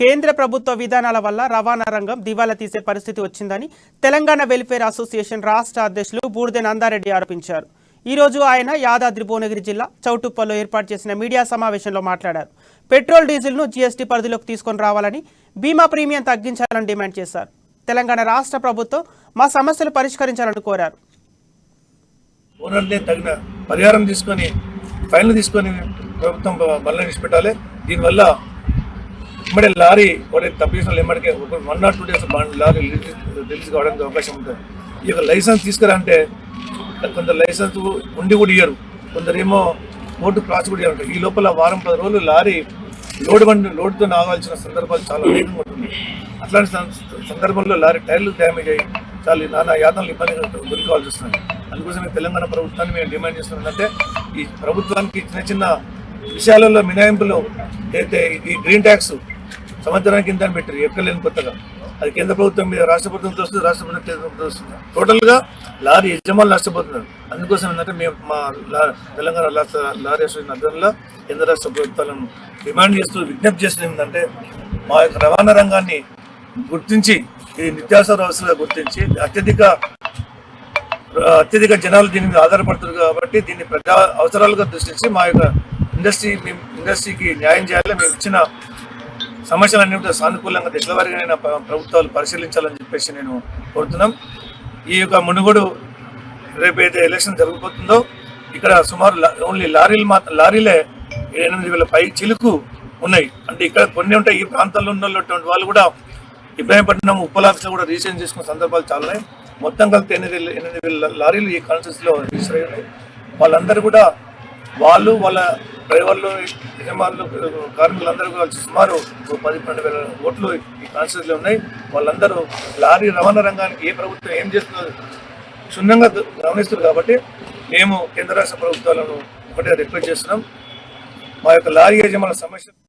కేంద్ర ప్రభుత్వ విధానాల వల్ల రవాణా రంగం దివాలా తీసే పరిస్థితి వచ్చిందని తెలంగాణ వెల్ఫేర్ అసోసియేషన్ రాష్ట్ర అధ్యక్షులు బూడిద నందారెడ్డి ఆరోపించారు. ఈ రోజు ఆయన యాదాద్రి భువనగిరి జిల్లా చౌటుప్పల్లో ఏర్పాటు చేసిన మీడియా సమావేశంలో మాట్లాడారు. పెట్రోల్ డీజిల్ను జీఎస్టీ పరిధిలోకి తీసుకొని రావాలని, బీమా ప్రీమియం తగ్గించాలని డిమాండ్ చేశారు. తెలంగాణ రాష్ట్ర ప్రభుత్వం మా సమస్యలు పరిష్కరించాలని కోరారు. తగిన పరిహారం తీసుకొని ఫైన్లు తీసుకొని ప్రభుత్వం బల్ల పెట్టాలి. దీనివల్ల ఇమ్మడే లారీ తప్పించిన ఎమ్మడికే 1 or 2 days లారీ రిలీజ్ కావడానికి అవకాశం ఉంటుంది. ఈ యొక్క లైసెన్స్ తీసుకురంటే కొందరు లైసెన్స్ ఉండి కూడా ఇయ్యరు, కొందరేమో కోర్టు క్లాస్ కూడా ఇయ్యారు. ఈ లోపల వారం 10 రోజులు లారీ లోడ్తో ఆగాల్సిన సందర్భాలు చాలా వేగంగా ఉంటుంది. అట్లాంటి సందర్భంలో లారీ టైర్లు డ్యామేజ్ అయ్యి చాలా నానా యాతనలు ఇబ్బంది గురికావాల్సి వస్తుంది. అందుకోసమే తెలంగాణ ప్రభుత్వాన్ని మేము డిమాండ్ చేస్తున్నామంటే ఈ ప్రభుత్వానికి చిన్న విషయాలలో మినహాయింపులు అయితే ఈ గ్రీన్ ట్యాక్స్ సంవత్సరానికి ఇంత పెట్టారు, ఎక్కలేని కొత్తగా. అది కేంద్ర ప్రభుత్వం మీద రాష్ట్ర ప్రభుత్వంతో వస్తుంది, రాష్ట్ర ప్రభుత్వం కేంద్ర ప్రభుత్వం వస్తుంది. టోటల్గా లారీ యజమానులు నష్టపోతున్నారు. అందుకోసం ఏంటంటే మేము మా తెలంగాణ లారీ అసోసియేషన్ ఆధ్వర్యంలో కేంద్ర రాష్ట్ర ప్రభుత్వాలను డిమాండ్ చేస్తూ విజ్ఞప్తి చేస్తుంది ఏంటంటే మా యొక్క రవాణా రంగాన్ని గుర్తించి ఈ నిత్యావసర వస్తువులుగా గుర్తించి అత్యధిక జనాలు దీని మీద ఆధారపడుతున్నారు కాబట్టి దీన్ని ప్రజా అవసరాలుగా దృష్టించి మా యొక్క ఇండస్ట్రీకి న్యాయం చేయాలి. మేము ఇచ్చిన సమస్యలన్నీ సానుకూలంగా దశలవారీగా ప్రభుత్వాలు పరిశీలించాలని చెప్పేసి నేను కోరుతున్నాం. ఈ యొక్క మునుగోడు రేపైతే ఎలక్షన్ జరగబోతుందో ఇక్కడ సుమారు ఓన్లీ లారీలే 8,000 పై చిలుకు ఉన్నాయి. అంటే ఇక్కడ కొన్ని ఉంటాయి. ఈ ప్రాంతాల్లో ఉన్నటువంటి వాళ్ళు కూడా ఇబ్రాహీంపట్నం ఉప్పలాఫీస్లో కూడా రిజిస్ట్రేషన్ చేసుకున్న సందర్భాలు చాలా ఉన్నాయి. మొత్తం కలిపి 8,000 లారీలు ఈ కాన్స్టిట్యూన్సీలో రిజిస్టర్ అయ్యి ఉన్నాయి. వాళ్ళందరూ కూడా వాళ్ళ డ్రైవర్లు, యజమానులు, కార్మికులందరూ కలిసి సుమారు 10-12,000 ఓట్లు ఈ కాన్స్టిట్యూన్సీలో ఉన్నాయి. వాళ్ళందరూ లారీ రవాణా రంగానికి ఏ ప్రభుత్వం ఏం చేస్తుందో క్షుణ్ణంగా గమనిస్తారు. కాబట్టి మేము కేంద్ర రాష్ట్ర ప్రభుత్వాలను ఒకటే రిక్వెస్ట్ చేస్తున్నాం. మా యొక్క లారీ యజమానుల సమస్య